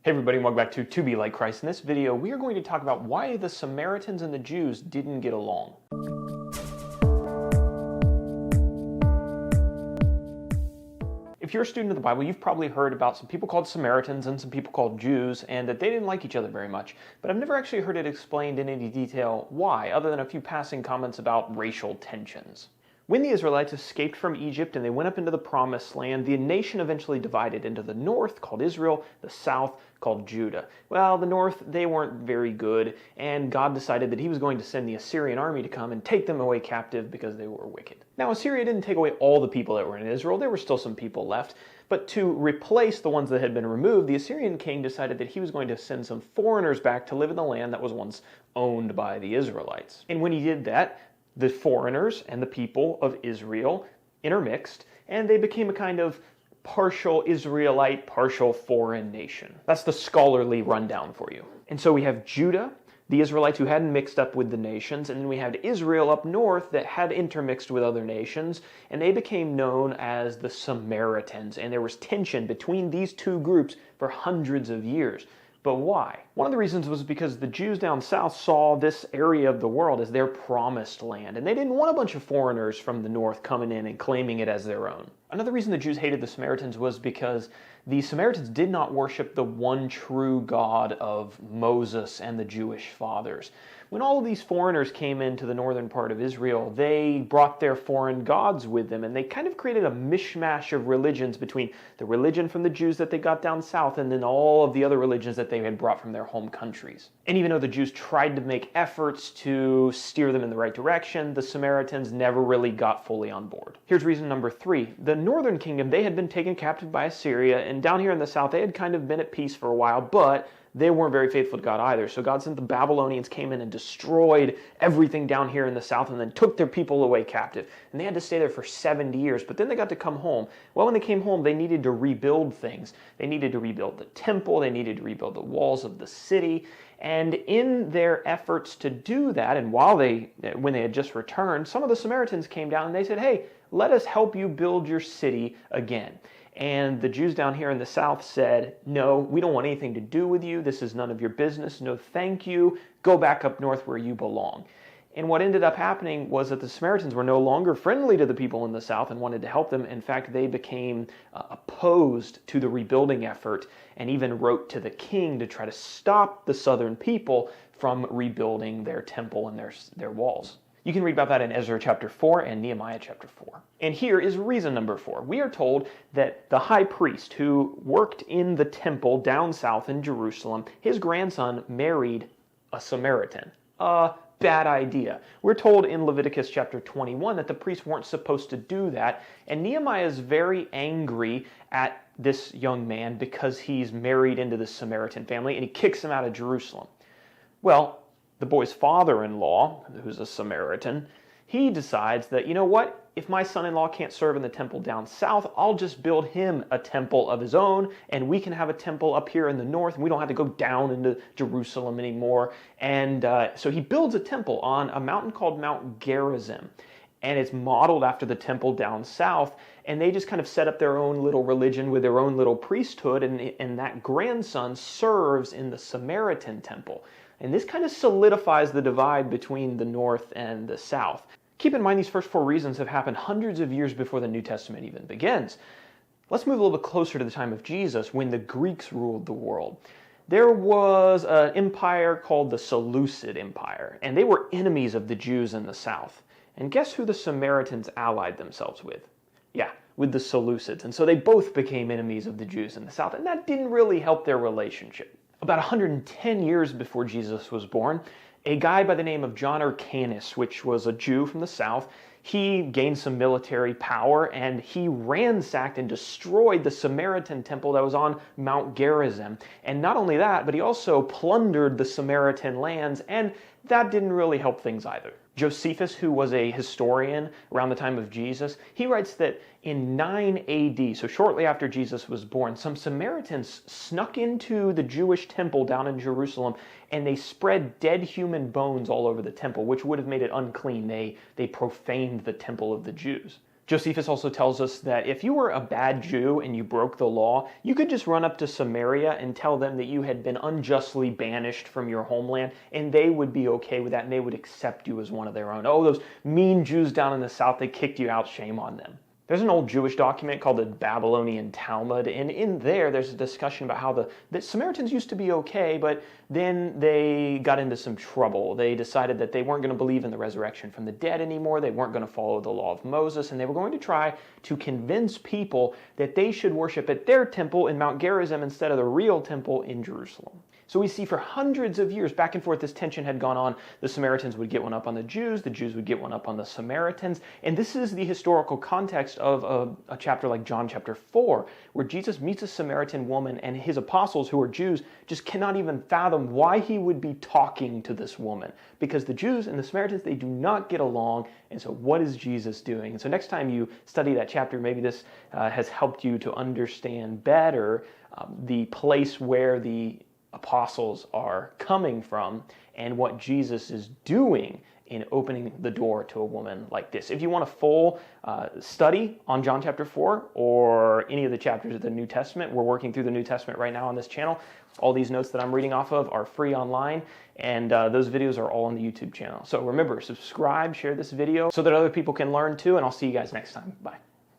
Hey everybody, and welcome back to Be Like Christ. In this video, we are going to talk about why the Samaritans and the Jews didn't get along. If you're a student of the Bible, you've probably heard about some people called Samaritans and some people called Jews, and that they didn't like each other very much. But I've never actually heard it explained in any detail why, other than a few passing comments about racial tensions. When the Israelites escaped from Egypt and they went up into the Promised Land, the nation eventually divided into the north, called Israel, the south, called Judah. Well, the north, they weren't very good, and God decided that he was going to send the Assyrian army to come and take them away captive because they were wicked. Now, Assyria didn't take away all the people that were in Israel. There were still some people left, but to replace the ones that had been removed, the Assyrian king decided that he was going to send some foreigners back to live in the land that was once owned by the Israelites. And when he did that, the foreigners and the people of Israel intermixed, and they became a kind of partial Israelite, partial foreign nation. That's the scholarly rundown for you. And so we have Judah, the Israelites who hadn't mixed up with the nations, and then we had Israel up north that had intermixed with other nations, and they became known as the Samaritans, and there was tension between these two groups for hundreds of years. But why? One of the reasons was because the Jews down south saw this area of the world as their promised land, and they didn't want a bunch of foreigners from the north coming in and claiming it as their own. Another reason the Jews hated the Samaritans was because the Samaritans did not worship the one true God of Moses and the Jewish fathers. When all of these foreigners came into the northern part of Israel, they brought their foreign gods with them, and they kind of created a mishmash of religions between the religion from the Jews that they got down south and then all of the other religions that they had brought from their home countries. And even though the Jews tried to make efforts to steer them in the right direction, the Samaritans never really got fully on board. Here's reason number 3. The northern kingdom, they had been taken captive by Assyria, and down here in the south, they had kind of been at peace for a while, but they weren't very faithful to God either. So God sent the Babylonians, came in and destroyed everything down here in the south and then took their people away captive. And they had to stay there for 70 years, but then they got to come home. Well, when they came home, they needed to rebuild things. They needed to rebuild the temple. They needed to rebuild the walls of the city. And in their efforts to do that, and when they had just returned, some of the Samaritans came down and they said, hey, let us help you build your city again. And the Jews down here in the south said, no, we don't want anything to do with you. This is none of your business. No, thank you. Go back up north where you belong. And what ended up happening was that the Samaritans were no longer friendly to the people in the south and wanted to help them. In fact, they became opposed to the rebuilding effort and even wrote to the king to try to stop the southern people from rebuilding their temple and their walls. You can read about that in Ezra chapter 4 and Nehemiah chapter 4. And here is reason number 4. We are told that the high priest who worked in the temple down south in Jerusalem, his grandson married a Samaritan. Bad idea. We're told in Leviticus chapter 21 that the priests weren't supposed to do that, and Nehemiah is very angry at this young man because he's married into the Samaritan family, and he kicks him out of Jerusalem. Well, the boy's father-in-law, who's a Samaritan, he decides that, you know what, if my son-in-law can't serve in the temple down south, I'll just build him a temple of his own, and we can have a temple up here in the north, and we don't have to go down into Jerusalem anymore. And so he builds a temple on a mountain called Mount Gerizim, and it's modeled after the temple down south, and they just kind of set up their own little religion with their own little priesthood, and that grandson serves in the Samaritan temple. And this kind of solidifies the divide between the north and the south. Keep in mind these first 4 reasons have happened hundreds of years before the New Testament even begins. Let's move a little bit closer to the time of Jesus when the Greeks ruled the world. There was an empire called the Seleucid Empire, and they were enemies of the Jews in the south. And guess who the Samaritans allied themselves with? Yeah, with the Seleucids. And so they both became enemies of the Jews in the south, and that didn't really help their relationship. About 110 years before Jesus was born, a guy by the name of John Hyrcanus, which was a Jew from the south, he gained some military power and he ransacked and destroyed the Samaritan temple that was on Mount Gerizim. And not only that, but he also plundered the Samaritan lands, and that didn't really help things either. Josephus, who was a historian around the time of Jesus, he writes that in 9 AD, so shortly after Jesus was born, some Samaritans snuck into the Jewish temple down in Jerusalem, and they spread dead human bones all over the temple, which would have made it unclean. They profaned the temple of the Jews. Josephus also tells us that if you were a bad Jew and you broke the law, you could just run up to Samaria and tell them that you had been unjustly banished from your homeland, and they would be okay with that, and they would accept you as one of their own. Oh, those mean Jews down in the south, they kicked you out, shame on them. There's an old Jewish document called the Babylonian Talmud, and in there's a discussion about how the Samaritans used to be okay, but then they got into some trouble. They decided that they weren't going to believe in the resurrection from the dead anymore, they weren't going to follow the law of Moses, and they were going to try to convince people that they should worship at their temple in Mount Gerizim instead of the real temple in Jerusalem. So we see for hundreds of years, back and forth, this tension had gone on. The Samaritans would get one up on the Jews would get one up on the Samaritans. And this is the historical context of a chapter like John chapter 4, where Jesus meets a Samaritan woman, and his apostles, who are Jews, just cannot even fathom why he would be talking to this woman. Because the Jews and the Samaritans, they do not get along. And so what is Jesus doing? And so next time you study that chapter, maybe this has helped you to understand better the place where the apostles are coming from and what Jesus is doing in opening the door to a woman like this. If you want a full study on John chapter 4 or any of the chapters of the New Testament, we're working through the New Testament right now on this channel. All these notes that I'm reading off of are free online, and those videos are all on the YouTube channel. So remember, subscribe, share this video so that other people can learn too, and I'll see you guys next time. Bye.